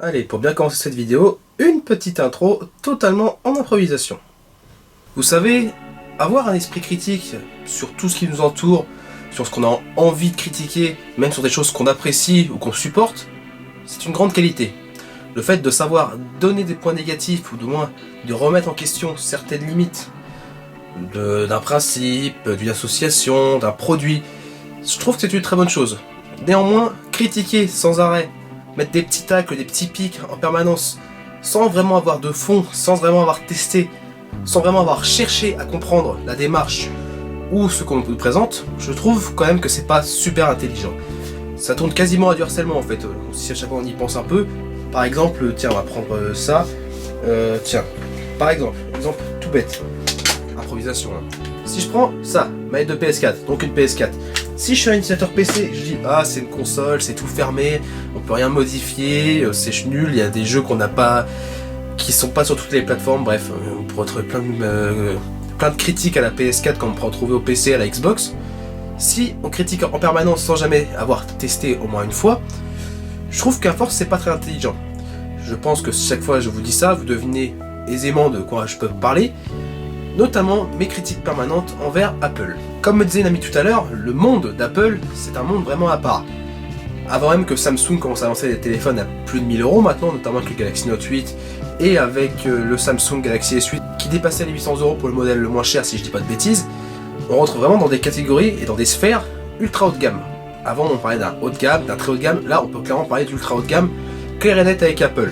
Allez, pour bien commencer cette vidéo, une petite intro totalement en improvisation. Vous savez, avoir un esprit critique sur tout ce qui nous entoure, sur ce qu'on a envie de critiquer, même sur des choses qu'on apprécie ou qu'on supporte, c'est une grande qualité. Le fait de savoir donner des points négatifs, ou du moins de remettre en question certaines limites d'un principe, d'une association, d'un produit, je trouve que c'est une très bonne chose. Néanmoins, critiquer sans arrêt, mettre des petits tacles, des petits pics en permanence, sans vraiment avoir de fond, sans vraiment avoir testé, sans vraiment avoir cherché à comprendre la démarche ou ce qu'on nous présente, je trouve quand même que c'est pas super intelligent. Ça tourne quasiment à du harcèlement en fait, si à chaque fois on y pense un peu. Par exemple, tiens, on va prendre ça. Tiens, par exemple tout bête, improvisation. Hein. Si je prends ça, manette de PS4, donc une PS4. Si je suis un utilisateur PC, je dis ah c'est une console, c'est tout fermé, on peut rien modifier, c'est nul, il y a des jeux qu'on n'a pas, qui sont pas sur toutes les plateformes, bref, on pourrait trouver plein de critiques à la PS4 comme on pourrait en trouver au PC, à la Xbox. Si on critique en permanence sans jamais avoir testé au moins une fois, je trouve qu'à force c'est pas très intelligent. Je pense que chaque fois que je vous dis ça, vous devinez aisément de quoi je peux parler, notamment mes critiques permanentes envers Apple. Comme me disait une amie tout à l'heure, le monde d'Apple, c'est un monde vraiment à part. Avant même que Samsung commence à lancer des téléphones à plus de 1000 € maintenant, notamment avec le Galaxy Note 8 et avec le Samsung Galaxy S8 qui dépassait les 800 € pour le modèle le moins cher si je dis pas de bêtises, on rentre vraiment dans des catégories et dans des sphères ultra haut de gamme. Avant on parlait d'un haut de gamme, d'un très haut de gamme, là on peut clairement parler d'ultra haut de gamme, clair et net avec Apple.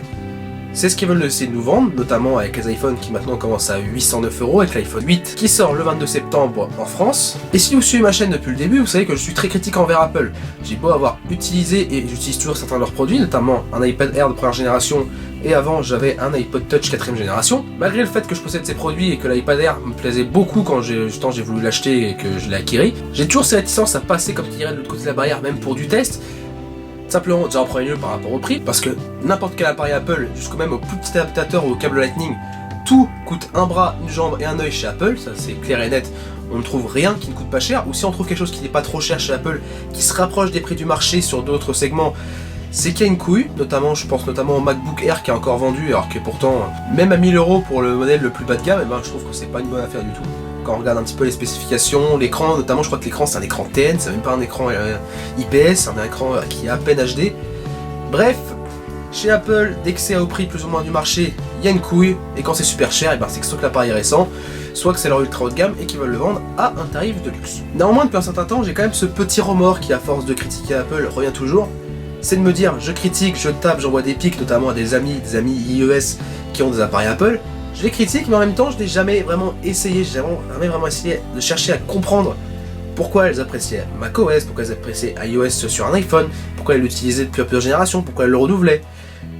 C'est ce qu'ils veulent essayer de nous vendre, notamment avec les iPhones qui maintenant commencent à 809 € avec l'iPhone 8 qui sort le 22 septembre en France. Et si vous suivez ma chaîne depuis le début, vous savez que je suis très critique envers Apple. J'ai beau avoir utilisé et j'utilise toujours certains de leurs produits, notamment un iPad Air de première génération et avant j'avais un iPod Touch 4ème génération. Malgré le fait que je possède ces produits et que l'iPad Air me plaisait beaucoup quand j'ai voulu l'acheter et que je l'ai acquis, j'ai toujours cette réticence à passer comme je dirais de l'autre côté de la barrière, même pour du test. Simplement, déjà en premier lieu par rapport au prix, parce que n'importe quel appareil Apple, jusqu'au même au plus petit adaptateur ou au câble Lightning, tout coûte un bras, une jambe et un œil chez Apple, ça c'est clair et net, on ne trouve rien qui ne coûte pas cher, ou si on trouve quelque chose qui n'est pas trop cher chez Apple, qui se rapproche des prix du marché sur d'autres segments, c'est qu'il y a une couille, notamment, je pense notamment au MacBook Air qui est encore vendu, alors que pourtant, même à 1000 € pour le modèle le plus bas de gamme, je trouve que c'est pas une bonne affaire du tout. Quand on regarde un petit peu les spécifications, l'écran, notamment je crois que l'écran c'est un écran TN, c'est même pas un écran IPS, c'est un écran qui est à peine HD. Bref, chez Apple, dès que c'est au prix plus ou moins du marché, il y a une couille, et quand c'est super cher, c'est que soit que l'appareil est récent, soit que c'est leur ultra haut de gamme et qu'ils veulent le vendre à un tarif de luxe. Néanmoins, depuis un certain temps, j'ai quand même ce petit remords qui, à force de critiquer Apple, revient toujours, c'est de me dire, je critique, je tape, j'envoie des pics, notamment à des amis iOS qui ont des appareils Apple. Je les critique, mais en même temps, je n'ai jamais vraiment essayé, essayé de chercher à comprendre pourquoi elles appréciaient macOS, pourquoi elles appréciaient iOS sur un iPhone, pourquoi elles l'utilisaient depuis plusieurs générations, pourquoi elles le renouvelaient,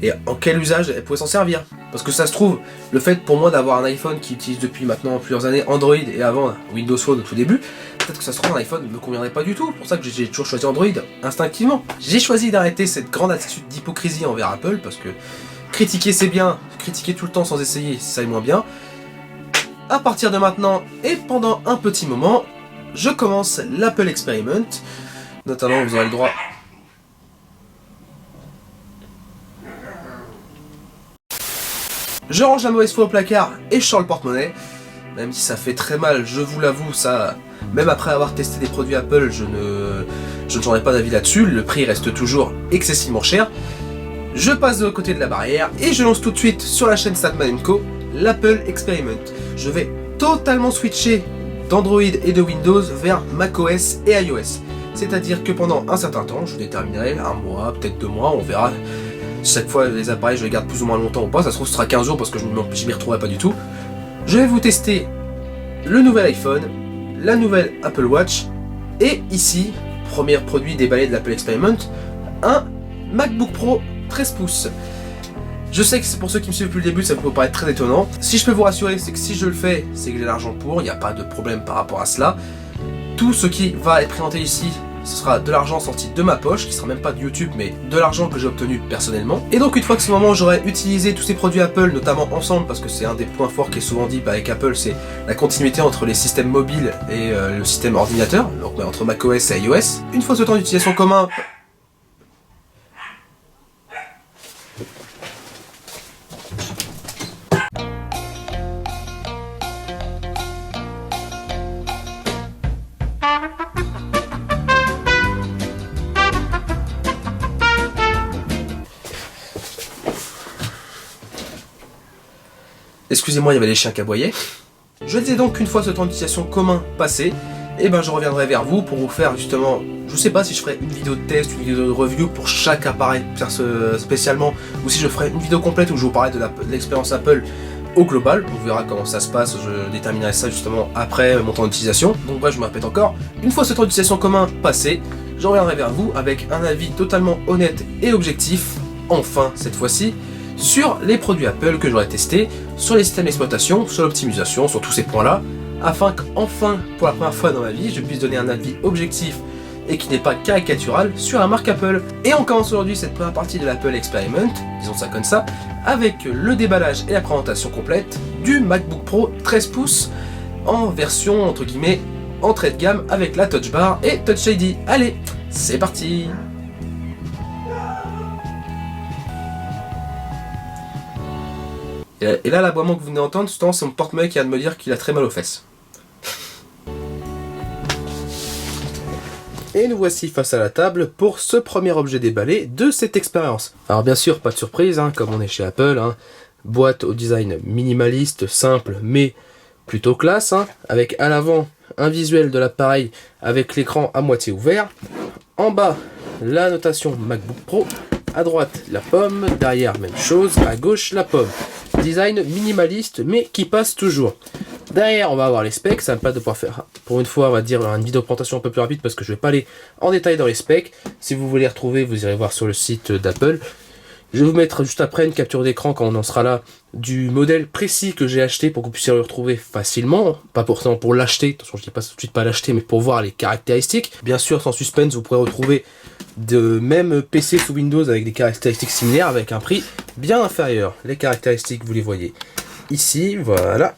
et en quel usage elles pouvaient s'en servir. Parce que ça se trouve, le fait pour moi d'avoir un iPhone qui utilise depuis maintenant plusieurs années Android et avant Windows Phone au tout début, peut-être que ça se trouve un iPhone ne me conviendrait pas du tout, c'est pour ça que j'ai toujours choisi Android, instinctivement. J'ai choisi d'arrêter cette grande attitude d'hypocrisie envers Apple, parce que critiquer c'est bien, critiquer tout le temps sans essayer ça est moins bien. À partir de maintenant et pendant un petit moment, je commence l'Apple Experiment. Notamment vous aurez le droit. Je range la mauvaise foi au placard et je sors le porte-monnaie. Même si ça fait très mal, je vous l'avoue, ça. Même après avoir testé des produits Apple, je ne changerai pas d'avis là-dessus. Le prix reste toujours excessivement cher. Je passe de l'autre côté de la barrière et je lance tout de suite sur la chaîne Statman & Co l'Apple Experiment. Je vais totalement switcher d'Android et de Windows vers macOS et iOS. C'est-à-dire que pendant un certain temps, je déterminerai un mois, peut-être 2 mois, on verra. Chaque fois les appareils je les garde plus ou moins longtemps ou pas, ça se trouve ce sera 15 jours parce que je m'y retrouverai pas du tout. Je vais vous tester le nouvel iPhone, la nouvelle Apple Watch et ici, premier produit déballé de l'Apple Experiment, un MacBook Pro 13 pouces. Je sais que c'est pour ceux qui me suivent depuis le début, ça peut paraître très étonnant. Si je peux vous rassurer, c'est que si je le fais, c'est que j'ai l'argent pour, il n'y a pas de problème par rapport à cela. Tout ce qui va être présenté ici, ce sera de l'argent sorti de ma poche, qui sera même pas de YouTube, mais de l'argent que j'ai obtenu personnellement. Et donc une fois que ce moment j'aurai utilisé tous ces produits Apple, notamment ensemble, parce que c'est un des points forts qui est souvent dit avec Apple, c'est la continuité entre les systèmes mobiles et le système ordinateur, donc entre macOS et iOS. Une fois ce temps d'utilisation commun, Excusez-moi, il y avait les chiens qui aboyaient. Je disais donc qu'une fois ce temps d'utilisation commun passé, et ben je reviendrai vers vous pour vous faire justement, je sais pas si je ferai une vidéo de test, une vidéo de review pour chaque appareil spécialement, ou si je ferai une vidéo complète où je vous parlerai de l'expérience Apple au global. On verra comment ça se passe, je déterminerai ça justement après mon temps d'utilisation. Donc bref, je me répète encore, une fois ce temps d'utilisation commun passé, je reviendrai vers vous avec un avis totalement honnête et objectif, enfin cette fois-ci, sur les produits Apple que j'aurai testés, sur les systèmes d'exploitation, sur l'optimisation, sur tous ces points-là, afin qu'enfin, pour la première fois dans ma vie, je puisse donner un avis objectif et qui n'est pas caricatural sur la marque Apple. Et on commence aujourd'hui cette première partie de l'Apple Experiment, disons ça comme ça, avec le déballage et la présentation complète du MacBook Pro 13 pouces en version entre guillemets entrée de gamme avec la Touch Bar et Touch ID. Allez, c'est parti! Et là, l'aboiement que vous venez d'entendre, c'est mon porte-monnaie qui vient de me dire qu'il a très mal aux fesses. Et nous voici face à la table pour ce premier objet déballé de cette expérience. Alors bien sûr, pas de surprise, comme on est chez Apple, boîte au design minimaliste, simple, mais plutôt classe, avec à l'avant un visuel de l'appareil avec l'écran à moitié ouvert. En bas, la notation MacBook Pro. À droite, la pomme. Derrière, même chose. À gauche, la pomme. Design minimaliste, mais qui passe toujours. Derrière, on va avoir les specs. Ça va me permettre de pouvoir faire, pour une fois, on va dire, une vidéo de présentation un peu plus rapide parce que je vais pas aller en détail dans les specs. Si vous voulez les retrouver, vous irez voir sur le site d'Apple. Je vais vous mettre juste après une capture d'écran quand on en sera là du modèle précis que j'ai acheté pour que vous puissiez le retrouver facilement. Pas forcément pour l'acheter, attention je dis pas tout de suite pas l'acheter, mais pour voir les caractéristiques. Bien sûr, sans suspense, vous pourrez retrouver de même PC sous Windows avec des caractéristiques similaires avec un prix bien inférieur. Les caractéristiques, vous les voyez ici, voilà.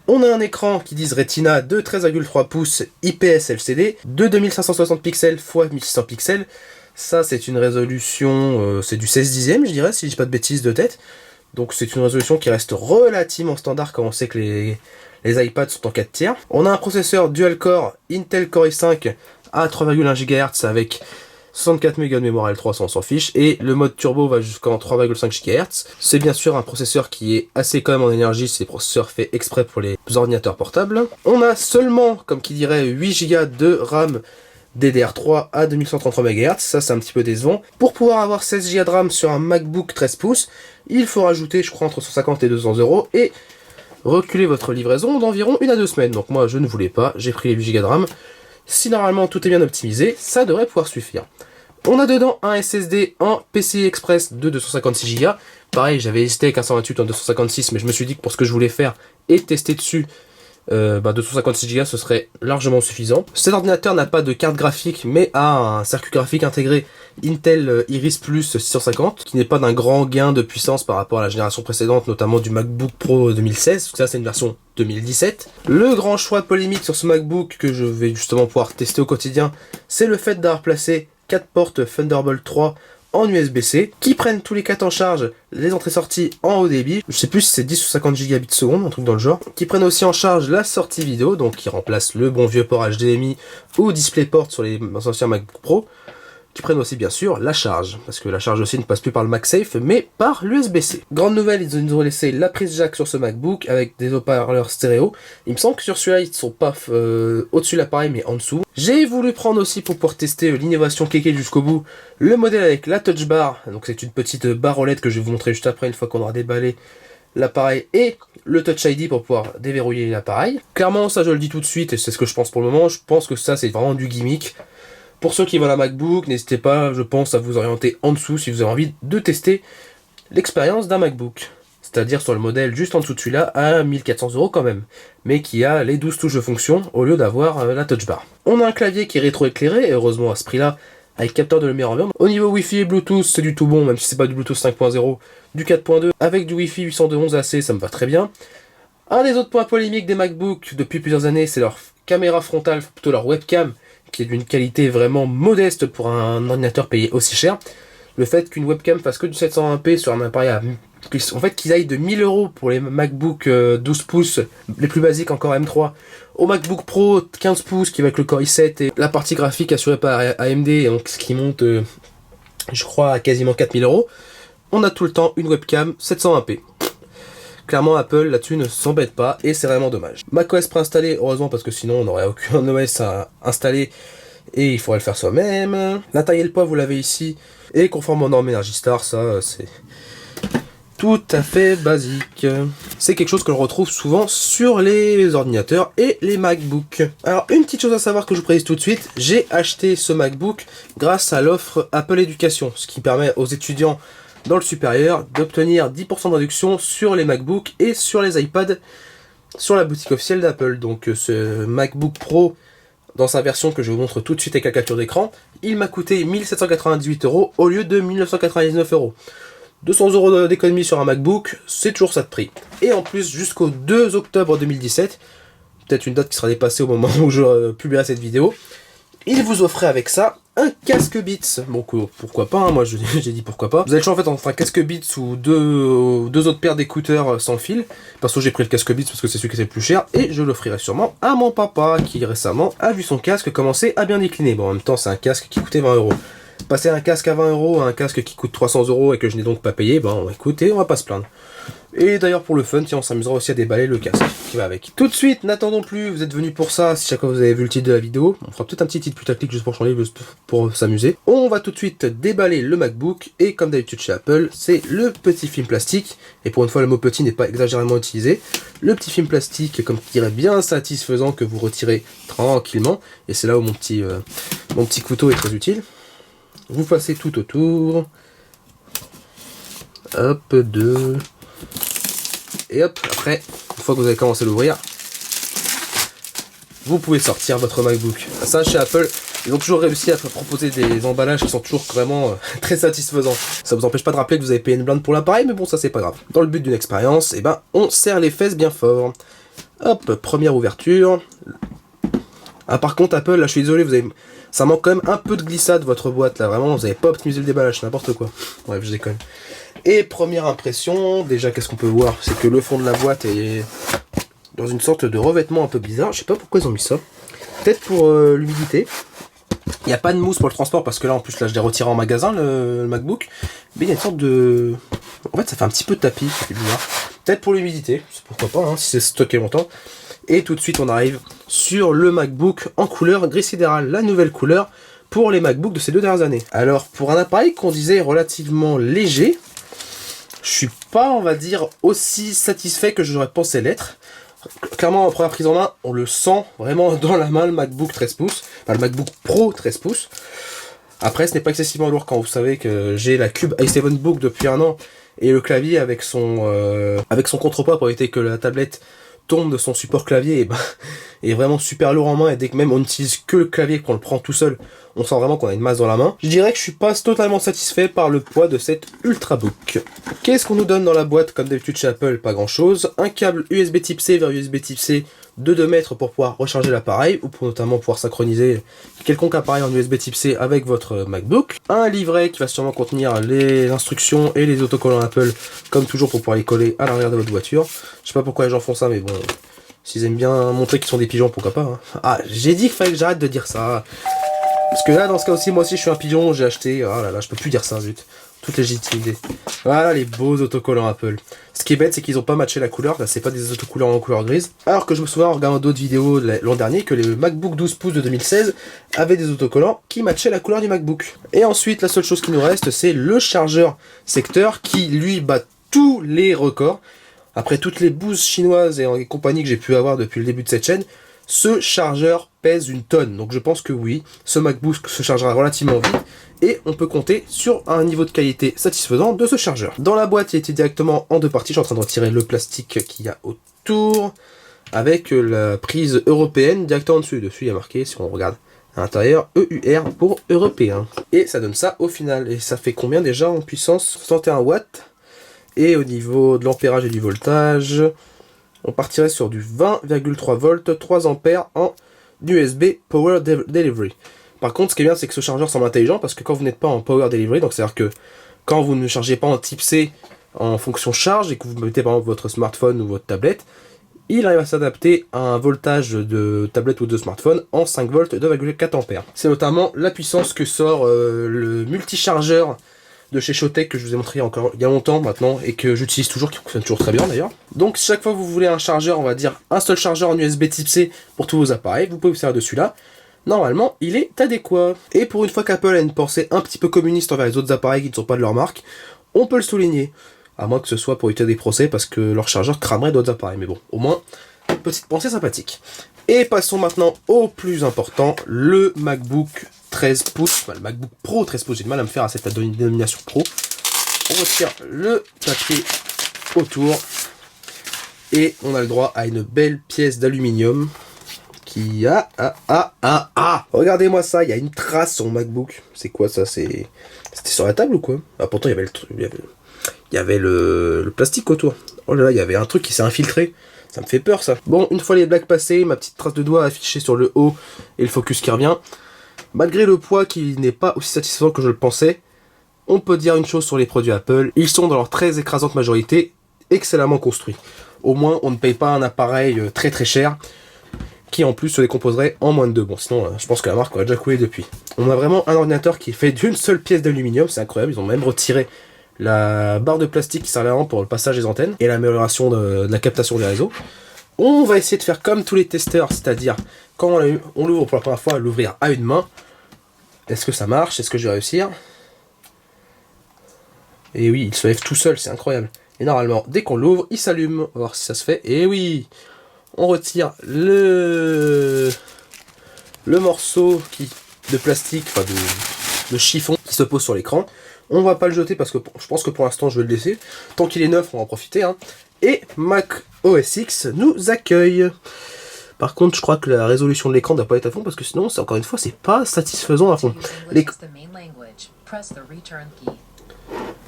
On a un écran qui dit Retina de 13,3 pouces IPS LCD de 2560 pixels x 1600 pixels. Ça, c'est une résolution, c'est du 16 dixième, je dirais, si je dis pas de bêtises de tête. Donc c'est une résolution qui reste relativement standard quand on sait que les iPads sont en 4 tiers. On a un processeur dual-core Intel Core i5 à 3,1 GHz avec 64 Mb de mémoire L300, on s'en fiche. Et le mode turbo va jusqu'en 3,5 GHz. C'est bien sûr un processeur qui est assez quand même en énergie, c'est des processeurs faits exprès pour les ordinateurs portables. On a seulement, comme qui dirait, 8 Go de RAM DDR3 à 2133 MHz, ça c'est un petit peu décevant. Pour pouvoir avoir 16 Go de RAM sur un MacBook 13 pouces, il faut rajouter je crois entre 150 et 200 € et reculer votre livraison d'environ 1 à 2 semaines. Donc moi je ne voulais pas, j'ai pris les 8 Go de RAM. Si normalement tout est bien optimisé, ça devrait pouvoir suffire. On a dedans un SSD en PCI Express de 256 Go. Pareil, j'avais hésité avec un 128 en 256, mais je me suis dit que pour ce que je voulais faire et tester dessus, 256 Go ce serait largement suffisant. Cet ordinateur n'a pas de carte graphique mais a un circuit graphique intégré Intel Iris Plus 650 qui n'est pas d'un grand gain de puissance par rapport à la génération précédente, notamment du MacBook Pro 2016, ça c'est une version 2017. Le grand choix polémique sur ce MacBook que je vais justement pouvoir tester au quotidien, c'est le fait d'avoir placé 4 portes Thunderbolt 3 en USB-C, qui prennent tous les 4 en charge les entrées-sorties en haut débit, je sais plus si c'est 10 ou 50 gigabits seconde, un truc dans le genre, qui prennent aussi en charge la sortie vidéo, donc qui remplace le bon vieux port HDMI ou DisplayPort sur les anciens MacBook Pro, qui prennent aussi bien sûr la charge, parce que la charge aussi ne passe plus par le MagSafe, mais par l'USB-C. Grande nouvelle, ils nous ont laissé la prise jack sur ce MacBook avec des haut-parleurs stéréo. Il me semble que sur celui-là, ils ne sont pas au-dessus de l'appareil, mais en dessous. J'ai voulu prendre aussi pour pouvoir tester l'innovation Keke jusqu'au bout, le modèle avec la Touch Bar, donc c'est une petite barre OLED que je vais vous montrer juste après une fois qu'on aura déballé l'appareil, et le Touch ID pour pouvoir déverrouiller l'appareil. Clairement, ça je le dis tout de suite, et c'est ce que je pense pour le moment, je pense que ça c'est vraiment du gimmick. Pour ceux qui veulent un MacBook, n'hésitez pas, je pense, à vous orienter en dessous si vous avez envie de tester l'expérience d'un MacBook. C'est-à-dire sur le modèle juste en dessous de celui-là, à 1400 € quand même, mais qui a les 12 touches de fonction au lieu d'avoir la touch bar. On a un clavier qui est rétroéclairé, et heureusement à ce prix-là, avec capteur de lumière ambiante. Au niveau Wi-Fi et Bluetooth, c'est du tout bon, même si c'est pas du Bluetooth 5.0, du 4.2, avec du Wi-Fi 802.11ac, ça me va très bien. Un des autres points polémiques des MacBooks depuis plusieurs années, c'est leur caméra frontale, plutôt leur webcam, qui est d'une qualité vraiment modeste pour un ordinateur payé aussi cher. Le fait qu'une webcam fasse que du 720p sur un appareil en fait qu'ils aillent de 1000 € pour les MacBook 12 pouces, les plus basiques encore M3, au MacBook Pro 15 pouces qui va avec le Core i7 et la partie graphique assurée par AMD, donc ce qui monte je crois à quasiment 4000 €. On a tout le temps une webcam 720p. Clairement Apple là-dessus ne s'embête pas et c'est vraiment dommage. macOS préinstallé, heureusement parce que sinon on n'aurait aucun OS à installer et il faudrait le faire soi-même. La taille et le poids vous l'avez ici et conforme aux normes Energy Star, ça c'est tout à fait basique. C'est quelque chose que l'on retrouve souvent sur les ordinateurs et les MacBooks. Alors une petite chose à savoir que je vous précise tout de suite, j'ai acheté ce MacBook grâce à l'offre Apple Éducation, ce qui permet aux étudiants dans le supérieur d'obtenir 10% de réduction sur les MacBooks et sur les iPads sur la boutique officielle d'Apple. Donc ce MacBook Pro dans sa version que je vous montre tout de suite avec la capture d'écran, il m'a coûté 1798 € au lieu de 1999 €. 200 € d'économie sur un MacBook, c'est toujours ça de prix. Et en plus, jusqu'au 2 octobre 2017, peut-être une date qui sera dépassée au moment où je publierai cette vidéo, il vous offrait avec ça un casque Beats. Bon, pourquoi pas, hein, moi j'ai dit pourquoi pas. Vous avez le choix en fait entre un casque Beats ou deux autres paires d'écouteurs sans fil. Parce que j'ai pris le casque Beats parce que c'est celui qui est le plus cher. Et je l'offrirai sûrement à mon papa qui récemment a vu son casque commencer à bien décliner. Bon, en même temps, c'est un casque qui coûtait 20 €. Passer un casque à 20 € à un casque qui coûte 300 € et que je n'ai donc pas payé, bon écoutez, on va pas se plaindre. Et d'ailleurs pour le fun, tiens, on s'amusera aussi à déballer le casque qui va avec. Tout de suite, n'attendons plus, vous êtes venus pour ça, si chaque fois vous avez vu le titre de la vidéo, on fera peut-être un petit titre putaclic juste pour changer, juste pour s'amuser. On va tout de suite déballer le MacBook, et comme d'habitude chez Apple, c'est le petit film plastique, et pour une fois le mot petit n'est pas exagérément utilisé, le petit film plastique, comme je dirais, bien satisfaisant que vous retirez tranquillement, et c'est là où mon petit couteau est très utile. Vous passez tout autour. Hop, deux. Et hop, après, une fois que vous avez commencé à l'ouvrir, vous pouvez sortir votre MacBook. Ça, chez Apple, ils ont toujours réussi à proposer des emballages qui sont toujours vraiment très satisfaisants. Ça vous empêche pas de rappeler que vous avez payé une blinde pour l'appareil, mais bon, ça c'est pas grave. Dans le but d'une expérience, eh ben, on serre les fesses bien fort. Hop, première ouverture. Ah, par contre, Apple, là, je suis désolé, ça manque quand même un peu de glissade, votre boîte, là. Vraiment, vous n'avez pas optimisé le déballage, n'importe quoi. Bref, je déconne. Et première impression, déjà, qu'est-ce qu'on peut voir? C'est que le fond de la boîte est dans une sorte de revêtement un peu bizarre. Je sais pas pourquoi ils ont mis ça. Peut-être pour l'humidité. Il n'y a pas de mousse pour le transport, parce que là, en plus, là, je l'ai retiré en magasin, le MacBook. Mais il y a une sorte de... En fait, ça fait un petit peu de tapis, c'est bizarre. Peut-être pour l'humidité, pourquoi pas, hein, si c'est stocké longtemps. Et tout de suite, on arrive sur le MacBook en couleur gris sidéral, la nouvelle couleur pour les MacBooks de ces 2 dernières années. Alors, pour un appareil qu'on disait relativement léger, je suis pas, on va dire, aussi satisfait que j'aurais pensé l'être. Clairement, en première prise en main, on le sent vraiment dans la main, le MacBook 13 pouces, enfin le MacBook Pro 13 pouces. Après, ce n'est pas excessivement lourd quand vous savez que j'ai la Cube i7 Book depuis 1 an et le clavier avec son contrepoids pour éviter que la tablette tombe de son support clavier est vraiment super lourd en main, et dès que même on n'utilise que le clavier, qu'on le prend tout seul, on sent vraiment qu'on a une masse dans la main. Je dirais que je suis pas totalement satisfait par le poids de cet Ultrabook. Qu'est-ce qu'on nous donne dans la boîte? Comme d'habitude chez Apple, pas grand chose. Un câble USB type C vers USB type C de 2 mètres pour pouvoir recharger l'appareil, ou pour notamment pouvoir synchroniser quelconque appareil en USB type C avec votre MacBook. Un livret qui va sûrement contenir les instructions et les autocollants Apple, comme toujours, pour pouvoir les coller à l'arrière de votre voiture. Je sais pas pourquoi les gens font ça, mais bon, s'ils aiment bien montrer qu'ils sont des pigeons, pourquoi pas, hein. Ah, j'ai dit qu'il fallait que j'arrête de dire ça. Parce que là, dans ce cas aussi, moi aussi je suis un pigeon, j'ai acheté... Oh là là, je peux plus dire ça, zut. Toute légitimité. Voilà les beaux autocollants Apple. Ce qui est bête, c'est qu'ils ont pas matché la couleur, là c'est pas des autocollants en couleur grise. Alors que je me souviens en regardant d'autres vidéos l'an dernier que les MacBook 12 pouces de 2016 avaient des autocollants qui matchaient la couleur du MacBook. Et ensuite, la seule chose qui nous reste, c'est le chargeur secteur qui lui bat tous les records. Après toutes les bouses chinoises et compagnie que j'ai pu avoir depuis le début de cette chaîne, ce chargeur pèse 1 tonne. Donc je pense que oui, ce MacBook se chargera relativement vite et on peut compter sur un niveau de qualité satisfaisant de ce chargeur. Dans la boîte, il était directement en 2 parties. Je suis en train de retirer le plastique qu'il y a autour avec la prise européenne directement en dessus. Dessus, il y a marqué, si on regarde à l'intérieur, EUR pour européen. Et ça donne ça au final. Et ça fait combien déjà en puissance? 61 watts. Et au niveau de l'ampérage et du voltage, on partirait sur du 20,3 volts, 3 ampères en USB Power Delivery. Par contre, ce qui est bien, c'est que ce chargeur semble intelligent, parce que quand vous n'êtes pas en Power Delivery, donc c'est-à-dire que quand vous ne chargez pas en type C en fonction charge, et que vous mettez par exemple votre smartphone ou votre tablette, il arrive à s'adapter à un voltage de tablette ou de smartphone en 5 volts 2,4 ampères. C'est notamment la puissance que sort le multichargeur de chez Showtech que je vous ai montré encore il y a longtemps maintenant et que j'utilise toujours, qui fonctionne toujours très bien d'ailleurs. Donc chaque fois que vous voulez un chargeur, on va dire un seul chargeur en USB type C pour tous vos appareils, vous pouvez vous servir de celui-là. Normalement, il est adéquat. Et pour une fois qu'Apple a une pensée un petit peu communiste envers les autres appareils qui ne sont pas de leur marque, on peut le souligner. À moins que ce soit pour éviter des procès parce que leur chargeur cramerait d'autres appareils. Mais bon, au moins, petite pensée sympathique. Et passons maintenant au plus important, le MacBook 13 pouces, enfin le MacBook Pro 13 pouces, j'ai du mal à me faire à cette dénomination Pro. On retire le papier autour et on a le droit à une belle pièce d'aluminium qui a... Regardez-moi ça, il y a une trace sur mon MacBook. C'est quoi ça? C'était sur la table ou quoi? Ah pourtant il y avait le truc, il y avait le plastique autour. Oh là là, il y avait un truc qui s'est infiltré. Ça me fait peur ça. Bon, une fois les blagues passées, ma petite trace de doigt affichée sur le haut et le focus qui revient. Malgré le poids qui n'est pas aussi satisfaisant que je le pensais, on peut dire une chose sur les produits Apple. Ils sont dans leur très écrasante majorité excellemment construits. Au moins, on ne paye pas un appareil très très cher qui en plus se décomposerait en moins de 2. Bon, sinon, je pense que la marque aurait déjà coulé depuis. On a vraiment un ordinateur qui est fait d'une seule pièce d'aluminium, c'est incroyable. Ils ont même retiré la barre de plastique qui servait avant pour le passage des antennes et l'amélioration de la captation des réseaux. On va essayer de faire comme tous les testeurs, c'est-à-dire quand on l'ouvre pour la première fois, l'ouvrir à une main. Est-ce que ça marche? Est-ce que je vais réussir? Et oui, il se lève tout seul, c'est incroyable. Et normalement, dès qu'on l'ouvre, il s'allume. On va voir si ça se fait. Et oui, on retire le morceau de plastique, enfin de chiffon qui se pose sur l'écran. On va pas le jeter parce que je pense que pour l'instant je vais le laisser. Tant qu'il est neuf, on va en profiter. Hein. Et Mac OS X nous accueille. Par contre, je crois que la résolution de l'écran ne doit pas être à fond parce que sinon, encore une fois, c'est pas satisfaisant à fond. Tu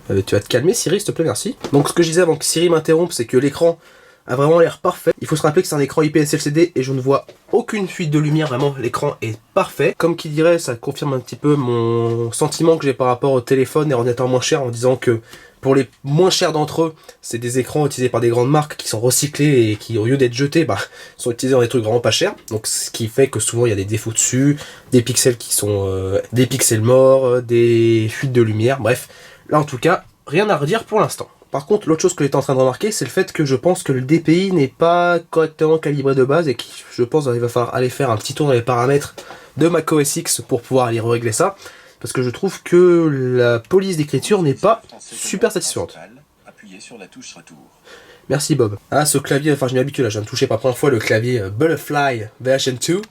vas te calmer, Siri, s'il te plaît, merci. Donc, ce que je disais avant que Siri m'interrompe, c'est que l'écran a vraiment l'air parfait. Il faut se rappeler que c'est un écran IPS LCD et je ne vois aucune fuite de lumière, vraiment l'écran est parfait. Comme qui dirait, ça confirme un petit peu mon sentiment que j'ai par rapport au téléphone et ordinateur moins cher en disant que pour les moins chers d'entre eux, c'est des écrans utilisés par des grandes marques qui sont recyclés et qui au lieu d'être jetés, sont utilisés dans des trucs vraiment pas chers. Donc ce qui fait que souvent il y a des défauts dessus, des pixels qui sont des pixels morts, des fuites de lumière, bref. Là en tout cas, rien à redire pour l'instant. Par contre, l'autre chose que j'étais en train de remarquer, c'est le fait que je pense que le DPI n'est pas correctement calibré de base et que je pense qu'il va falloir aller faire un petit tour dans les paramètres de Mac OS X pour pouvoir aller régler ça. Parce que je trouve que la police d'écriture n'est pas super satisfaisante. Merci Bob. Ah, ce clavier, enfin je m'y habitue là, je viens de toucher pour la première fois le clavier Butterfly version 2.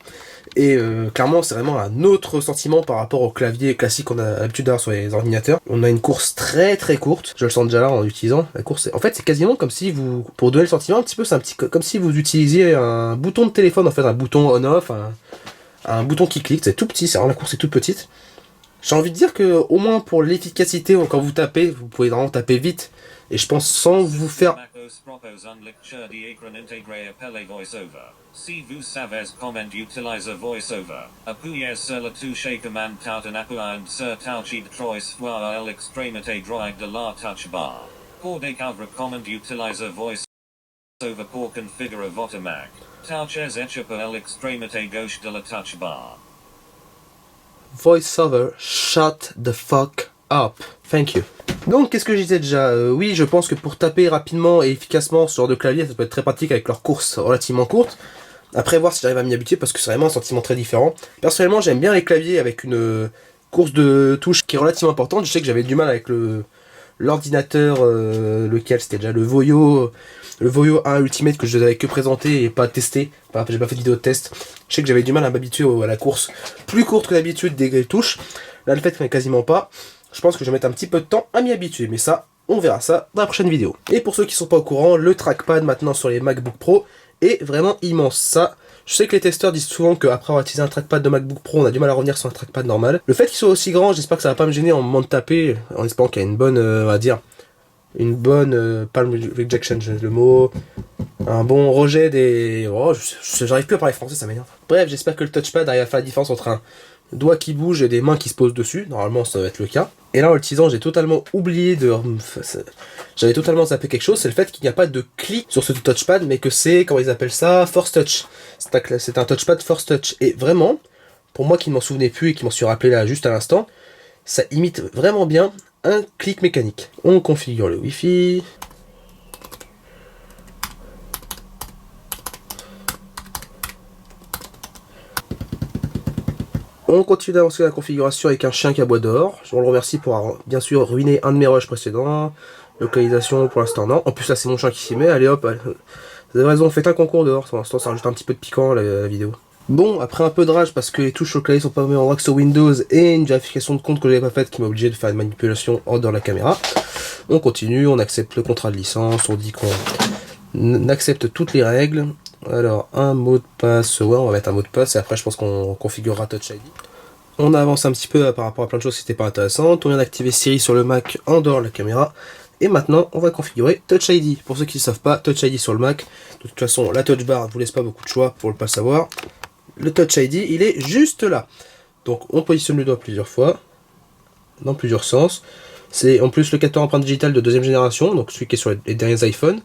Et clairement c'est vraiment un autre sentiment par rapport au clavier classique qu'on a l'habitude d'avoir sur les ordinateurs. On a une course très très courte, je le sens déjà là en l'utilisant. La course, en fait c'est quasiment comme si vous, pour donner le sentiment un petit peu, c'est un petit comme si vous utilisiez un bouton de téléphone en fait, un bouton on-off, un bouton qui clique, c'est tout petit, c'est vraiment la course est toute petite. J'ai envie de dire que au moins pour l'efficacité, quand vous tapez, vous pouvez vraiment taper vite. Et je pense sans vous faire... Si vous savez comment utiliser VoiceOver, appuyez sur le touche commande tout en appuyant sur touch trois fois à l'extrémité droite de la touch bar. Pour découvrir comment utiliser VoiceOver pour configurer votre Mac, touchez à l'extrémité gauche de la touch bar. VoiceOver, shut the fuck up. Thank you. Donc, qu'est-ce que je disais déjà oui, je pense que pour taper rapidement et efficacement sur ce genre de clavier, ça peut être très pratique avec leur course relativement courte. Après, voir si j'arrive à m'y habituer parce que c'est vraiment un sentiment très différent. Personnellement, j'aime bien les claviers avec une course de touche qui est relativement importante. Je sais que j'avais du mal avec l'ordinateur, lequel c'était déjà le Voyo 1 Ultimate que je n'avais que présenté et pas testé. Enfin, j'ai pas fait de vidéo de test. Je sais que j'avais du mal à m'habituer à la course plus courte que d'habitude des touches. Là, le fait qu'il n'y en ait quasiment pas, je pense que je vais mettre un petit peu de temps à m'y habituer. Mais ça, on verra ça dans la prochaine vidéo. Et pour ceux qui ne sont pas au courant, le trackpad maintenant sur les MacBook Pro est vraiment immense. Ça, je sais que les testeurs disent souvent qu'après avoir utilisé un trackpad de MacBook Pro, on a du mal à revenir sur un trackpad normal. Le fait qu'il soit aussi grand, j'espère que ça va pas me gêner en moment de taper, en espérant qu'il y a une bonne, on va dire, une bonne palm rejection, le mot, un bon rejet des... Oh, j'arrive plus à parler français, ça m'énerve. Bref, j'espère que le touchpad arrive à faire la différence entre un doigt qui bouge et des mains qui se posent dessus. Normalement, ça va être le cas. Et là, en l'utilisant, j'ai totalement oublié de... J'avais totalement zappé quelque chose, c'est le fait qu'il n'y a pas de clic sur ce touchpad, mais que c'est, comment ils appellent ça, Force Touch. C'est un touchpad Force Touch. Et vraiment, pour moi qui ne m'en souvenais plus et qui m'en suis rappelé là juste à l'instant, ça imite vraiment bien un clic mécanique. On configure le Wi-Fi. On continue d'avancer la configuration avec un chien qui aboie dehors. Je vous remercie pour avoir bien sûr ruiné un de mes rushs précédents. Localisation pour l'instant non. En plus là c'est mon chien qui s'y met. Allez hop, vous avez raison, faites un concours dehors. Pour l'instant ça rajoute un petit peu de piquant la vidéo. Bon, après un peu de rage parce que les touches au clavier sont pas mis en rock sur Windows et une vérification de compte que j'avais pas faite qui m'a obligé de faire une manipulation en dehors de la caméra. On continue, on accepte le contrat de licence, on dit qu'on accepte toutes les règles. Alors, un mot de passe, ouais, on va mettre un mot de passe et après je pense qu'on configurera Touch ID. On avance un petit peu par rapport à plein de choses qui n'étaient pas intéressantes. On vient d'activer Siri sur le Mac en dehors de la caméra. Et maintenant, on va configurer Touch ID. Pour ceux qui ne savent pas, Touch ID sur le Mac, de toute façon, la Touch Bar ne vous laisse pas beaucoup de choix pour ne pas le savoir. Le Touch ID, il est juste là. Donc, on positionne le doigt plusieurs fois, dans plusieurs sens. C'est en plus le capteur empreinte digitale de deuxième génération, donc celui qui est sur les derniers iPhones,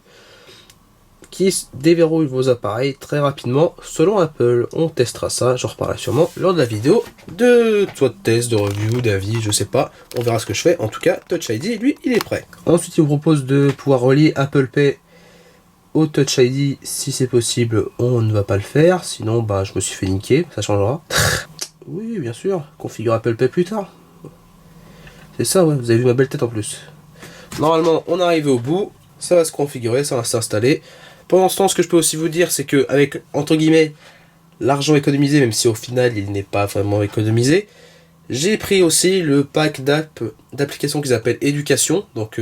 qui déverrouille vos appareils très rapidement selon Apple. On testera ça, j'en reparlerai sûrement lors de la vidéo soit de test, de review, d'avis, je sais pas. On verra ce que je fais. En tout cas, Touch ID, lui, il est prêt. Ensuite, il vous propose de pouvoir relier Apple Pay au Touch ID. Si c'est possible, on ne va pas le faire. Sinon, bah, je me suis fait niquer, ça changera. Oui, bien sûr, configure Apple Pay plus tard. C'est ça, ouais, vous avez vu ma belle tête en plus. Normalement, on est arrivé au bout. Ça va se configurer, ça va s'installer. Pendant ce temps, ce que je peux aussi vous dire, c'est que avec entre guillemets l'argent économisé, même si au final il n'est pas vraiment économisé, j'ai pris aussi le pack d'applications qu'ils appellent Éducation. Donc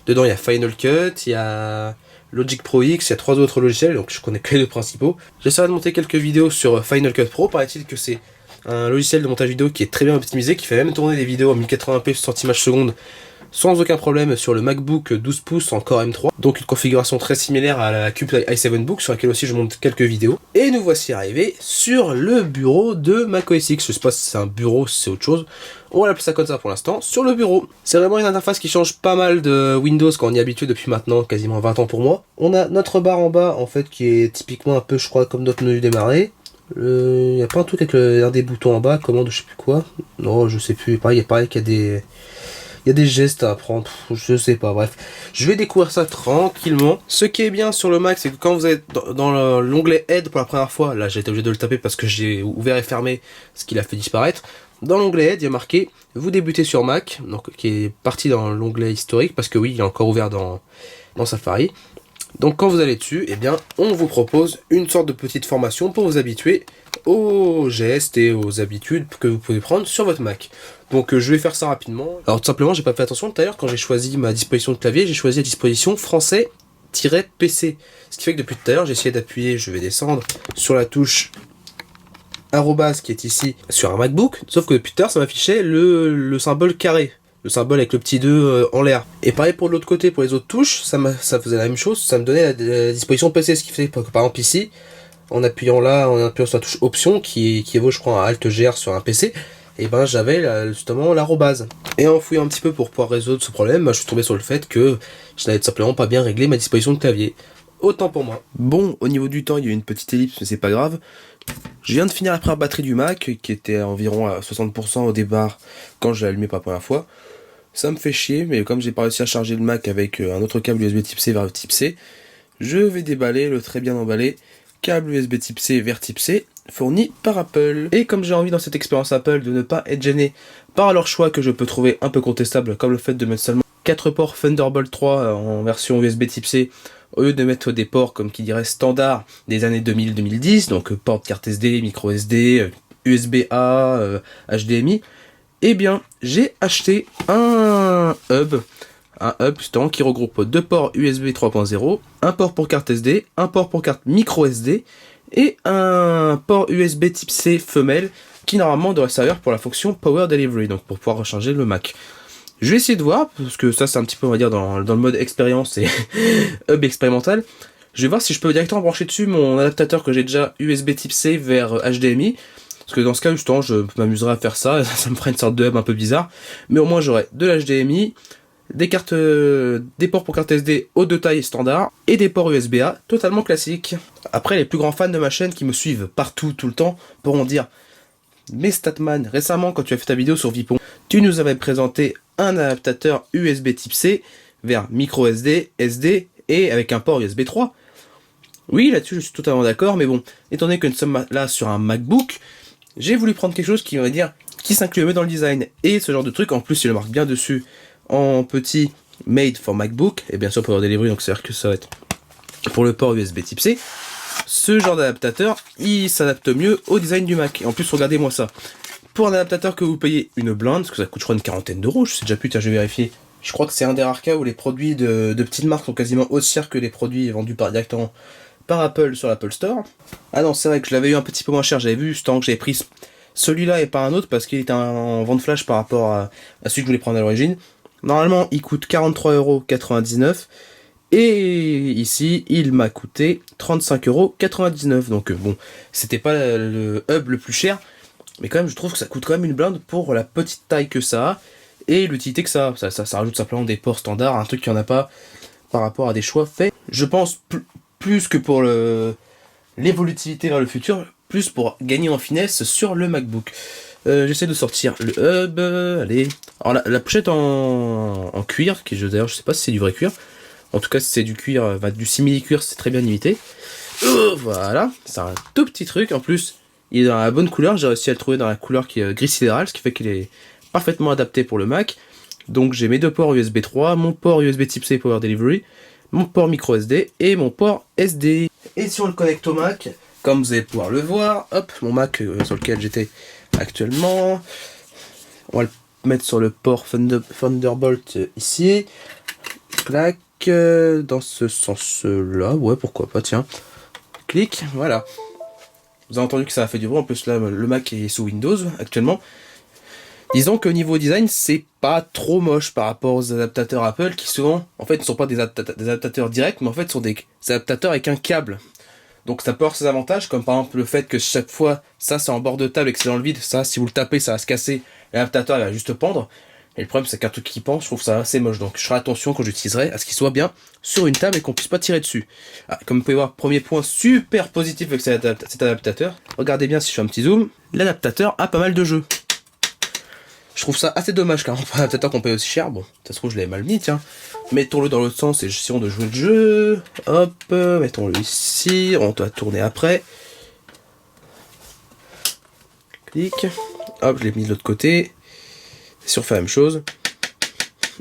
dedans il y a Final Cut, il y a Logic Pro X, il y a 3 autres logiciels, donc je connais que les deux principaux. J'essaierai de monter quelques vidéos sur Final Cut Pro. Paraît-il que c'est un logiciel de montage vidéo qui est très bien optimisé, qui fait même tourner des vidéos en 1080p 60 images secondes sans aucun problème sur le MacBook 12 pouces en Core M3. Donc une configuration très similaire à la Cube i7 Book sur laquelle aussi je monte quelques vidéos. Et nous voici arrivés sur le bureau de macOS X. Je sais pas si c'est un bureau, si c'est autre chose. On va l'appeler ça comme ça pour l'instant, sur le bureau. C'est vraiment une interface qui change pas mal de Windows quand on y est habitué depuis maintenant quasiment 20 ans pour moi. On a notre barre en bas en fait qui est typiquement un peu je crois comme notre menu démarrer. Il n'y a pas un truc avec un des boutons en bas, commande je sais plus quoi. Non je sais plus, pareil qu'il y a des... Il y a des gestes à apprendre, je sais pas, bref. Je vais découvrir ça tranquillement. Ce qui est bien sur le Mac, c'est que quand vous êtes dans l'onglet Aide pour la première fois, là j'ai été obligé de le taper parce que j'ai ouvert et fermé ce qu'il a fait disparaître. Dans l'onglet Aide, il y a marqué « Vous débutez sur Mac », donc qui est parti dans l'onglet historique, parce que oui, il est encore ouvert dans Safari. Donc quand vous allez dessus, eh bien, on vous propose une sorte de petite formation pour vous habituer aux gestes et aux habitudes que vous pouvez prendre sur votre Mac. Donc je vais faire ça rapidement. Alors tout simplement, j'ai pas fait attention tout à l'heure quand j'ai choisi ma disposition de clavier, j'ai choisi la disposition français-PC. Ce qui fait que depuis tout à l'heure, j'ai essayé d'appuyer, je vais descendre sur la touche arrobase qui est ici sur un MacBook, sauf que depuis tout à l'heure, ça m'affichait le symbole carré. Le symbole avec le petit 2 en l'air. Et pareil pour l'autre côté, pour les autres touches, ça faisait la même chose, ça me donnait la disposition PC, ce qui fait que par exemple ici, en appuyant sur la touche option, qui équivaut je crois à Alt GR sur un PC, et ben j'avais justement l'arrobase. Et en fouillant un petit peu pour pouvoir résoudre ce problème, je suis tombé sur le fait que je n'avais tout simplement pas bien réglé ma disposition de clavier. Autant pour moi. Bon, au niveau du temps, il y a eu une petite ellipse, mais c'est pas grave. Je viens de finir la première batterie du Mac, qui était environ à 60% au départ, quand je l'ai allumé pour la première fois. Ça me fait chier, mais comme j'ai pas réussi à charger le Mac avec un autre câble USB type C vers le type C, je vais déballer le très bien emballé câble USB type C vers type C fourni par Apple. Et comme j'ai envie dans cette expérience Apple de ne pas être gêné par leur choix que je peux trouver un peu contestable, comme le fait de mettre seulement 4 ports Thunderbolt 3 en version USB type C, au lieu de mettre des ports comme qui dirait standard des années 2000-2010, donc port de carte SD, micro SD, USB-A, HDMI, eh bien j'ai acheté un hub justement qui regroupe 2 ports USB 3.0, un port pour carte SD, un port pour carte micro SD et un port USB type C femelle qui normalement devrait servir pour la fonction Power Delivery, donc pour pouvoir recharger le Mac. Je vais essayer de voir, parce que ça c'est un petit peu on va dire dans le mode expérience et hub expérimental. Je vais voir si je peux directement brancher dessus mon adaptateur que j'ai déjà USB type C vers HDMI. Parce que dans ce cas, justement, je m'amuserai à faire ça, ça me ferait une sorte de hub un peu bizarre. Mais au moins, j'aurai de l'HDMI, des ports pour carte SD haute de taille standard, et des ports USB-A totalement classiques. Après, les plus grands fans de ma chaîne qui me suivent partout, tout le temps, pourront dire « Mais Statman, récemment, quand tu as fait ta vidéo sur Vipon, tu nous avais présenté un adaptateur USB type C vers micro SD, SD et avec un port USB 3. Oui, là-dessus je suis totalement d'accord, mais bon, étant donné que nous sommes là sur un MacBook, j'ai voulu prendre quelque chose qui, on va dire, qui s'inclut mieux dans le design et ce genre de truc. En plus, il le marque bien dessus en petit Made for MacBook, et bien sûr Power Delivery, donc c'est-à-dire que ça va être pour le port USB type C. Ce genre d'adaptateur, il s'adapte mieux au design du Mac. Et en plus, regardez-moi ça. Pour un adaptateur que vous payez une blinde, parce que ça coûte je crois une quarantaine d'euros, je sais déjà plus, tiens, je vais vérifier. Je crois que c'est un des rares cas où les produits de petites marques sont quasiment aussi chers que les produits vendus directement par Apple sur l'Apple Store. Ah non, c'est vrai que je l'avais eu un petit peu moins cher, j'avais vu ce temps que j'avais pris celui-là et pas un autre parce qu'il était en vente flash par rapport à celui que je voulais prendre à l'origine. Normalement, il coûte 43,99 €. Et ici, il m'a coûté 35,99 €. Donc bon, c'était pas le hub le plus cher. Mais quand même, je trouve que ça coûte quand même une blinde pour la petite taille que ça a. Et l'utilité que ça a. Ça rajoute simplement des ports standards, un truc qu'il n'y en a pas par rapport à des choix faits. Je pense plus que pour l'évolutivité vers le futur, plus pour gagner en finesse sur le MacBook. J'essaie de sortir le hub. Allez. Alors la pochette en cuir, qui d'ailleurs je sais pas si c'est du vrai cuir. En tout cas, si c'est du cuir, du simili-cuir, c'est très bien imité. Voilà, c'est un tout petit truc. En plus, il est dans la bonne couleur. J'ai réussi à le trouver dans la couleur qui est gris sidéral, ce qui fait qu'il est parfaitement adapté pour le Mac. Donc j'ai mes deux ports USB 3, mon port USB Type C Power Delivery, mon port micro SD et mon port SD. Et si on le connecte au Mac, comme vous allez pouvoir le voir, hop, mon Mac sur lequel j'étais actuellement, on va le mettre sur le port Thunderbolt ici. Clac. Dans ce sens-là, ouais, pourquoi pas, tiens. Clic, voilà. Vous avez entendu que ça a fait du bruit, en plus là, le Mac est sous Windows actuellement. Disons que niveau design, c'est pas trop moche par rapport aux adaptateurs Apple qui souvent, en fait, ne sont pas des adaptateurs directs, mais en fait, sont des adaptateurs avec un câble. Donc ça peut avoir ses avantages, comme par exemple le fait que chaque fois, ça c'est en bord de table et que c'est dans le vide, ça, si vous le tapez, ça va se casser, l'adaptateur il va juste pendre. Et le problème, c'est qu'un truc qui pend, je trouve ça assez moche. Donc, je ferai attention quand j'utiliserai à ce qu'il soit bien sur une table et qu'on puisse pas tirer dessus. Ah, comme vous pouvez voir, premier point super positif avec cet adaptateur. Regardez bien si je fais un petit zoom. L'adaptateur a pas mal de jeux. Je trouve ça assez dommage car un adaptateur qu'on paye aussi cher. Bon, ça se trouve, je l'avais mal mis, tiens. Mettons-le dans l'autre sens et essayons de jouer le jeu. Hop, mettons-le ici. On doit tourner après. Clic. Hop, je l'ai mis de l'autre côté. Si on fait la même chose,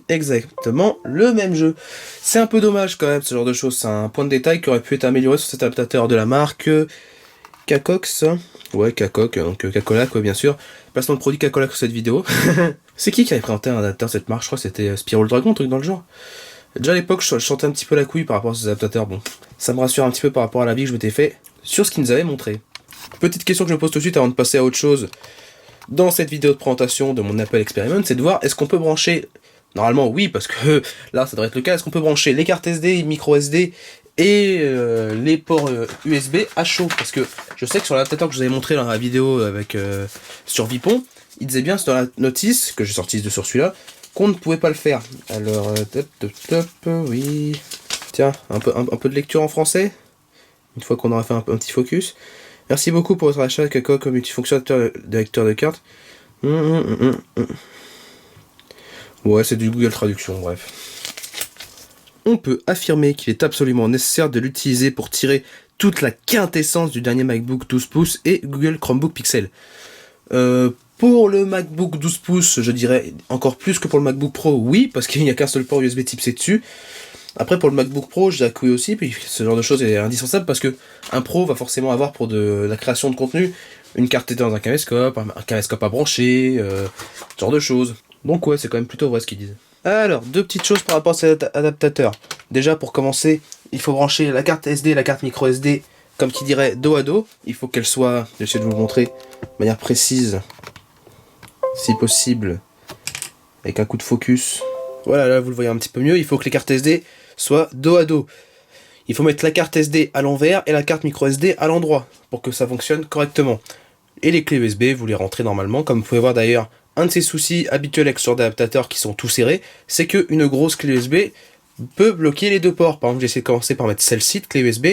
exactement le même jeu. C'est un peu dommage quand même ce genre de choses, c'est un point de détail qui aurait pu être amélioré sur cet adaptateur de la marque Cacox. Ouais, Cacox, donc Coca-Cola quoi bien sûr. Placement de produit Coca-Cola sur cette vidéo. C'est qui avait présenté un adaptateur de cette marque? Je crois que c'était Spiral Dragon, un truc dans le genre. Déjà à l'époque je chantais un petit peu la couille par rapport à ces adaptateurs, bon. Ça me rassure un petit peu par rapport à la vie que je m'étais fait sur ce qu'ils nous avaient montré. Petite question que je me pose tout de suite avant de passer à autre chose. Dans cette vidéo de présentation de mon Apple Experiment, c'est de voir est-ce qu'on peut brancher, normalement oui parce que là ça devrait être le cas, est-ce qu'on peut brancher les cartes SD, micro SD et les ports USB à chaud, parce que je sais que sur l'adaptateur que je vous avais montré dans la vidéo avec sur Vipon, il disait bien dans la notice, que j'ai sorti sur celui-là, qu'on ne pouvait pas le faire. Alors, oui, tiens, un peu de lecture en français, une fois qu'on aura fait un petit focus. Merci beaucoup pour votre achat, Kako, comme multifonctionnateur de lecteur de cartes. Ouais, c'est du Google Traduction, bref. On peut affirmer qu'il est absolument nécessaire de l'utiliser pour tirer toute la quintessence du dernier MacBook 12 pouces et Google Chromebook Pixel. Pour le MacBook 12 pouces, je dirais encore plus que pour le MacBook Pro, oui, parce qu'il n'y a qu'un seul port USB Type C dessus. Après pour le MacBook Pro, je dirais que oui aussi, puis ce genre de choses est indispensable parce que un Pro va forcément avoir pour de la création de contenu une carte SD dans un caméscope, un caméscope à brancher, ce genre de choses. Donc ouais, c'est quand même plutôt vrai ce qu'ils disent. Alors, deux petites choses par rapport à cet adaptateur. Déjà pour commencer, il faut brancher la carte SD et la carte micro SD, comme qui dirait dos à dos. Il faut qu'elle soit, j'essaie de vous le montrer, de manière précise, si possible, avec un coup de focus. Voilà, là vous le voyez un petit peu mieux, il faut que les cartes SD soient dos à dos. Il faut mettre la carte SD à l'envers et la carte micro SD à l'endroit pour que ça fonctionne correctement. Et les clés USB, vous les rentrez normalement. Comme vous pouvez voir d'ailleurs, un de ces soucis habituels avec ce genre d'adaptateurs qui sont tout serrés, c'est qu'une grosse clé USB peut bloquer les deux ports. Par exemple, j'ai essayé de commencer par mettre celle-ci de clé USB.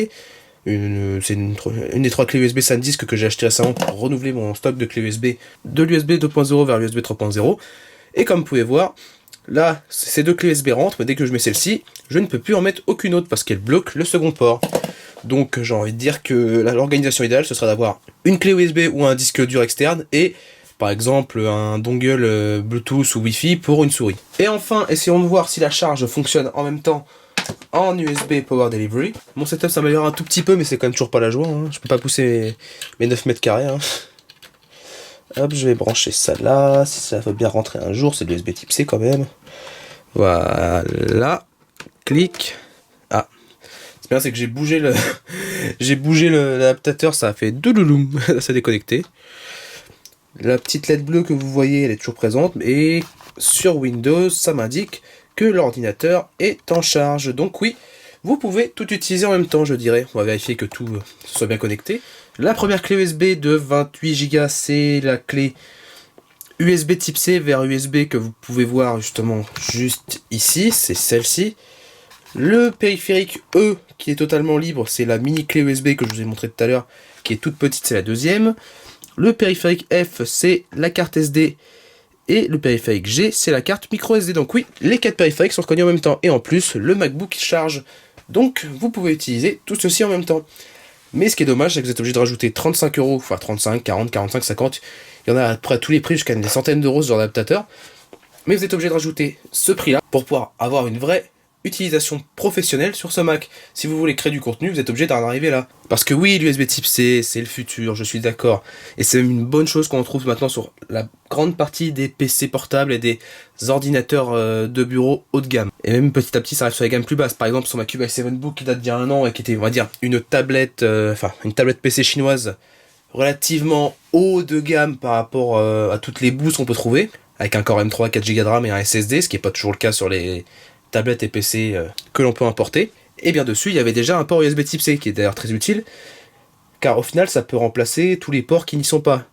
C'est une des trois clés USB SanDisk que j'ai acheté récemment pour renouveler mon stock de clés USB de l'USB 2.0 vers l'USB 3.0. Et comme vous pouvez voir, là, ces deux clés USB rentrent, mais dès que je mets celle-ci, je ne peux plus en mettre aucune autre parce qu'elle bloque le second port. Donc j'ai envie de dire que l'organisation idéale, ce serait d'avoir une clé USB ou un disque dur externe et par exemple un dongle Bluetooth ou Wi-Fi pour une souris. Et enfin, essayons de voir si la charge fonctionne en même temps en USB Power Delivery. Mon setup s'améliore un tout petit peu, mais c'est quand même toujours pas la joie, hein. Je peux pas pousser mes 9 mètres carrés, hein. Hop, je vais brancher ça là, si ça veut bien rentrer un jour, c'est de l'USB type C quand même. Voilà, clic. Ah, c'est bien, c'est que j'ai bougé l'adaptateur, ça a fait doulouloum, ça s'est déconnecté. La petite LED bleue que vous voyez, elle est toujours présente, et sur Windows, ça m'indique que l'ordinateur est en charge. Donc oui, vous pouvez tout utiliser en même temps, je dirais. On va vérifier que tout soit bien connecté. La première clé USB de 28 Go, c'est la clé USB type C vers USB que vous pouvez voir justement juste ici, c'est celle-ci. Le périphérique E qui est totalement libre, c'est la mini clé USB que je vous ai montré tout à l'heure, qui est toute petite, c'est la deuxième. Le périphérique F, c'est la carte SD. Et le périphérique G, c'est la carte micro SD. Donc oui, les 4 périphériques sont reconnus en même temps. Et en plus, le MacBook charge. Donc vous pouvez utiliser tout ceci en même temps. Mais ce qui est dommage, c'est que vous êtes obligé de rajouter 35 €, enfin 35, 40, 45, 50. Il y en a à peu près à tous les prix, jusqu'à des centaines d'euros ce genre d'adaptateur. Mais vous êtes obligé de rajouter ce prix-là pour pouvoir avoir une vraie utilisation professionnelle sur ce Mac. Si vous voulez créer du contenu, vous êtes obligé d'en arriver là. Parce que oui, l'USB type C, c'est le futur, je suis d'accord. Et c'est même une bonne chose qu'on trouve maintenant sur la grande partie des PC portables et des ordinateurs de bureau haut de gamme. Et même petit à petit, ça arrive sur les gammes plus basses. Par exemple, sur ma Cube i7 Book qui date d'il y a un an et qui était, on va dire, une tablette PC chinoise relativement haut de gamme par rapport à toutes les boosts qu'on peut trouver, avec un Core M3, 4 Go de RAM et un SSD, ce qui n'est pas toujours le cas sur les tablettes et PC que l'on peut importer. Et bien dessus, il y avait déjà un port USB type C, qui est d'ailleurs très utile, car au final, ça peut remplacer tous les ports qui n'y sont pas.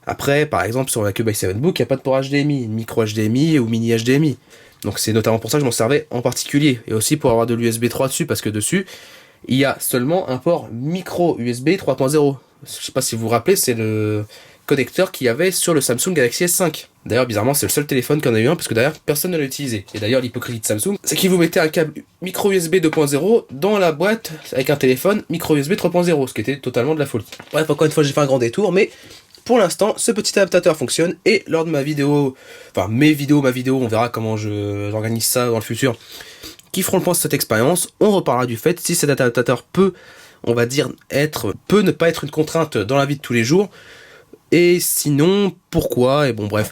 Après, par exemple, sur la Cube i7 Book, il n'y a pas de port HDMI, micro HDMI ou mini HDMI. Donc c'est notamment pour ça que je m'en servais en particulier. Et aussi pour avoir de l'USB 3 dessus, parce que dessus, il y a seulement un port micro USB 3.0. Je sais pas si vous vous rappelez, c'est le connecteur qu'il y avait sur le Samsung Galaxy S5. D'ailleurs, bizarrement, c'est le seul téléphone qui en a eu un, parce que d'ailleurs, personne ne l'a utilisé. Et d'ailleurs, l'hypocrisie de Samsung, c'est qu'ils vous mettaient un câble micro USB 2.0 dans la boîte avec un téléphone micro USB 3.0, ce qui était totalement de la folie. Bref, encore une fois, j'ai fait un grand détour, mais pour l'instant, ce petit adaptateur fonctionne, et lors de ma vidéo, enfin ma vidéo, on verra comment j'organise ça dans le futur, qui feront le point sur cette expérience, on reparlera du fait si cet adaptateur peut, on va dire, peut ne pas être une contrainte dans la vie de tous les jours, et sinon, pourquoi, et bon bref,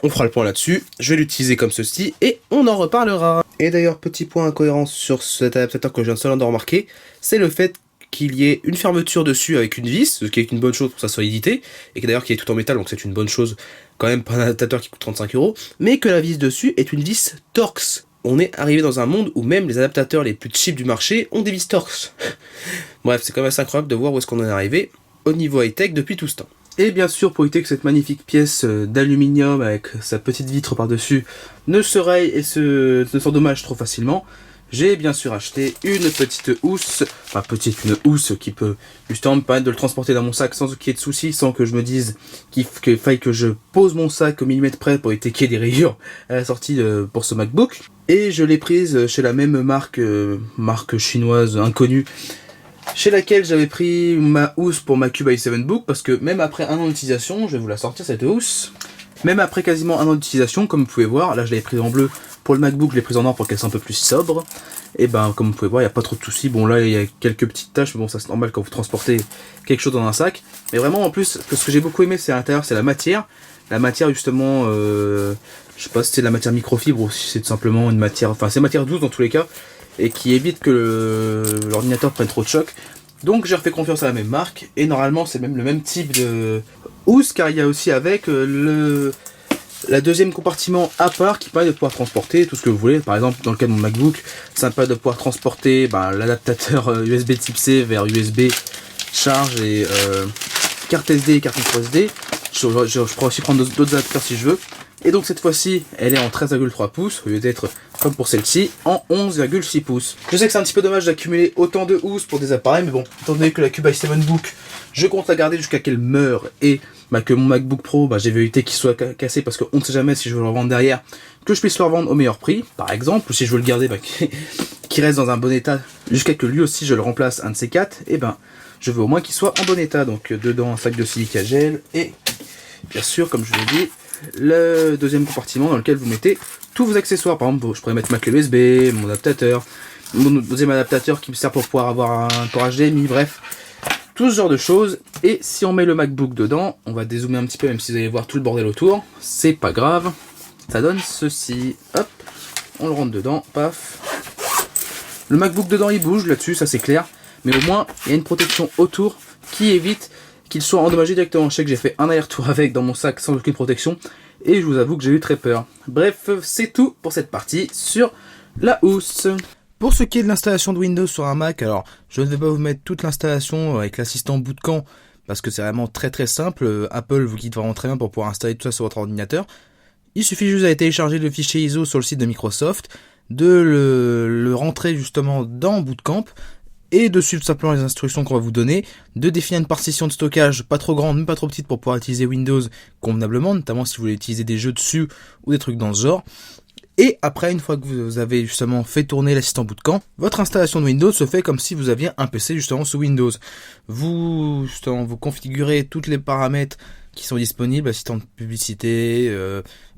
on fera le point là-dessus, je vais l'utiliser comme ceci, et on en reparlera. Et d'ailleurs, petit point incohérent sur cet adaptateur que je viens seulement de remarquer, c'est le fait qu'il y ait une fermeture dessus avec une vis, ce qui est une bonne chose pour sa solidité, et que d'ailleurs qui est tout en métal, donc c'est une bonne chose quand même pour un adaptateur qui coûte 35 €, mais que la vis dessus est une vis Torx. On est arrivé dans un monde où même les adaptateurs les plus cheap du marché ont des vis Torx. Bref, c'est quand même assez incroyable de voir où est-ce qu'on en est arrivé au niveau high-tech depuis tout ce temps. Et bien sûr, pour éviter que cette magnifique pièce d'aluminium avec sa petite vitre par-dessus ne se raye et ne s'endommage trop facilement, j'ai bien sûr acheté une petite housse, une housse qui peut justement me permettre de le transporter dans mon sac sans qu'il y ait de soucis, sans que je me dise qu'il faille que je pose mon sac au millimètre près pour éviter qu'il y ait des rayures à la sortie pour ce MacBook. Et je l'ai prise chez la même marque chinoise inconnue, chez laquelle j'avais pris ma housse pour ma Cube i7 Book, parce que même après un an d'utilisation, je vais vous la sortir cette housse, même après quasiment un an d'utilisation, comme vous pouvez voir, là je l'avais prise en bleu pour le MacBook, je l'ai prise en or pour qu'elle soit un peu plus sobre, et ben comme vous pouvez voir, il n'y a pas trop de soucis. Bon là il y a quelques petites taches, mais bon ça c'est normal quand vous transportez quelque chose dans un sac, mais vraiment en plus, ce que j'ai beaucoup aimé c'est à l'intérieur, c'est la matière justement, je sais pas si c'est de la matière microfibre ou si c'est tout simplement une matière, enfin c'est matière douce dans tous les cas, et qui évite que l'ordinateur prenne trop de choc. Donc j'ai refait confiance à la même marque, et normalement c'est même le même type de housse, car il y a aussi avec la deuxième compartiment à part qui permet de pouvoir transporter tout ce que vous voulez. Par exemple dans le cas de mon MacBook, ça me permet de pouvoir transporter l'adaptateur USB type C vers USB charge et carte SD et carte micro SD. Je pourrais aussi prendre d'autres adaptateurs si je veux. Et donc cette fois-ci, elle est en 13,3 pouces, au lieu d'être, comme pour celle-ci, en 11,6 pouces. Je sais que c'est un petit peu dommage d'accumuler autant de housses pour des appareils, mais bon, étant donné que la Cube i7 Book, je compte la garder jusqu'à qu'elle meure, et que mon MacBook Pro, j'ai évité qu'il soit cassé, parce qu'on ne sait jamais si je veux le revendre derrière, que je puisse le revendre au meilleur prix, par exemple, ou si je veux le garder, qu'il reste dans un bon état, jusqu'à que lui aussi je le remplace un de ces quatre, et je veux au moins qu'il soit en bon état. Donc dedans un sac de silica gel, et bien sûr, comme je vous l'ai dit, le deuxième compartiment dans lequel vous mettez tous vos accessoires. Par exemple, je pourrais mettre ma clé USB, mon adaptateur, mon deuxième adaptateur qui me sert pour pouvoir avoir un port HDMI, bref, tout ce genre de choses. Et si on met le MacBook dedans, on va dézoomer un petit peu, même si vous allez voir tout le bordel autour, c'est pas grave, ça donne ceci. Hop, on le rentre dedans, paf. Le MacBook dedans il bouge là-dessus, ça c'est clair, mais au moins il y a une protection autour qui évite qu'il soit endommagé directement. Je sais que j'ai fait un aller-retour avec dans mon sac sans aucune protection, et je vous avoue que j'ai eu très peur. Bref, c'est tout pour cette partie sur la housse. Pour ce qui est de l'installation de Windows sur un Mac, alors je ne vais pas vous mettre toute l'installation avec l'assistant Bootcamp, parce que c'est vraiment très simple. Apple vous guide vraiment très bien pour pouvoir installer tout ça sur votre ordinateur. Il suffit juste d'aller télécharger le fichier ISO sur le site de Microsoft, de le rentrer justement dans Bootcamp, et de suivre simplement les instructions qu'on va vous donner, de définir une partition de stockage pas trop grande, mais pas trop petite pour pouvoir utiliser Windows convenablement, notamment si vous voulez utiliser des jeux dessus ou des trucs dans ce genre. Et après, une fois que vous avez justement fait tourner l'assistant Bootcamp, votre installation de Windows se fait comme si vous aviez un PC justement sous Windows. Vous configurez tous les paramètres qui sont disponibles, assistant de publicité,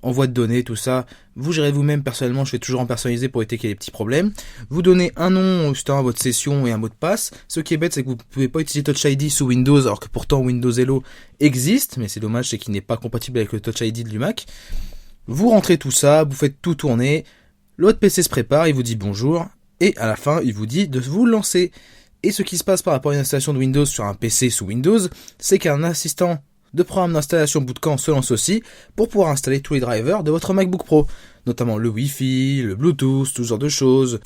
envoi de données, tout ça. Vous gérez vous-même personnellement, je fais toujours en personnalisé pour éviter qu'il y ait des petits problèmes. Vous donnez un nom justement à votre session et un mot de passe. Ce qui est bête, c'est que vous ne pouvez pas utiliser Touch ID sous Windows, alors que pourtant Windows Hello existe, mais c'est dommage, c'est qu'il n'est pas compatible avec le Touch ID du Mac. Vous rentrez tout ça, vous faites tout tourner, l'autre PC se prépare, il vous dit bonjour, et à la fin, il vous dit de vous lancer. Et ce qui se passe par rapport à une installation de Windows sur un PC sous Windows, c'est qu'un assistant de programme d'installation Bootcamp se lance aussi pour pouvoir installer tous les drivers de votre MacBook Pro, notamment le Wi-Fi, le Bluetooth, tout ce genre de choses.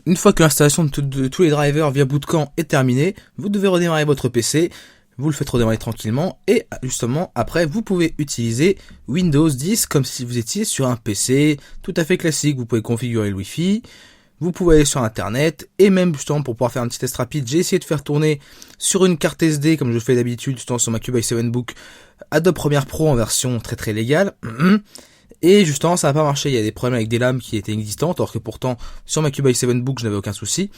Une fois que l'installation de tous les drivers via Bootcamp est terminée, vous devez redémarrer votre PC, vous le faites redémarrer tranquillement, et justement après vous pouvez utiliser Windows 10 comme si vous étiez sur un PC tout à fait classique. Vous pouvez configurer le Wi-Fi, vous pouvez aller sur internet, et même justement pour pouvoir faire un petit test rapide, j'ai essayé de faire tourner sur une carte SD comme je fais d'habitude justement sur ma Cube i7 Book Adobe Premiere Pro en version très légale, et justement ça n'a pas marché. Il y a des problèmes avec des lames qui étaient existantes, alors que pourtant sur ma Cube i7 Book je n'avais aucun souci.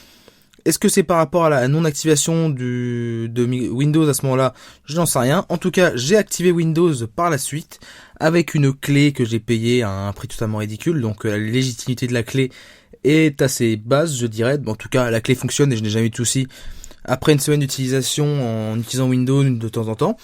Est-ce que c'est par rapport à la non-activation de Windows à ce moment-là? Je n'en sais rien. En tout cas, j'ai activé Windows par la suite avec une clé que j'ai payée à un prix totalement ridicule. Donc la légitimité de la clé est assez basse, je dirais. En tout cas, la clé fonctionne et je n'ai jamais eu de soucis après une semaine d'utilisation en utilisant Windows de temps en temps.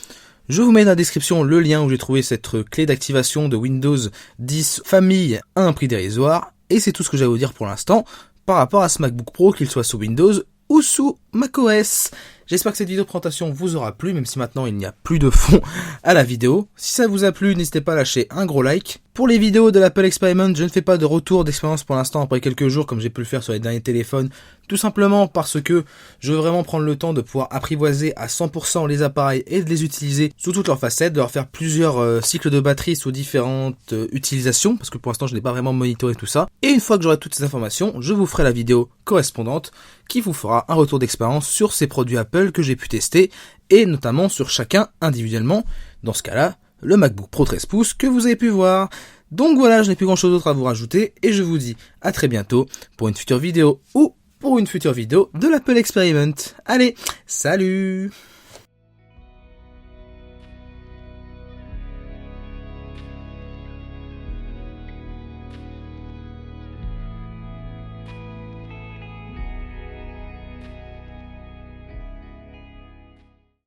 Je vous mets dans la description le lien où j'ai trouvé cette clé d'activation de Windows 10 famille à un prix dérisoire. Et c'est tout ce que j'ai à vous dire pour l'instant par rapport à ce MacBook Pro, qu'il soit sous Windows ou sous macOS. J'espère que cette vidéo de présentation vous aura plu, même si maintenant il n'y a plus de fond à la vidéo. Si ça vous a plu, n'hésitez pas à lâcher un gros like. Pour les vidéos de l'Apple Experiment, je ne fais pas de retour d'expérience pour l'instant après quelques jours comme j'ai pu le faire sur les derniers téléphones. Tout simplement parce que je veux vraiment prendre le temps de pouvoir apprivoiser à 100% les appareils et de les utiliser sous toutes leurs facettes, de leur faire plusieurs cycles de batterie sous différentes utilisations, parce que pour l'instant je n'ai pas vraiment monitoré tout ça. Et une fois que j'aurai toutes ces informations, je vous ferai la vidéo correspondante qui vous fera un retour d'expérience sur ces produits Apple que j'ai pu tester, et notamment sur chacun individuellement, dans ce cas-là, le MacBook Pro 13 pouces que vous avez pu voir. Donc voilà, je n'ai plus grand chose d'autre à vous rajouter, et je vous dis à très bientôt pour une future vidéo ou pour une future vidéo de l'Apple Experiment. Allez, salut!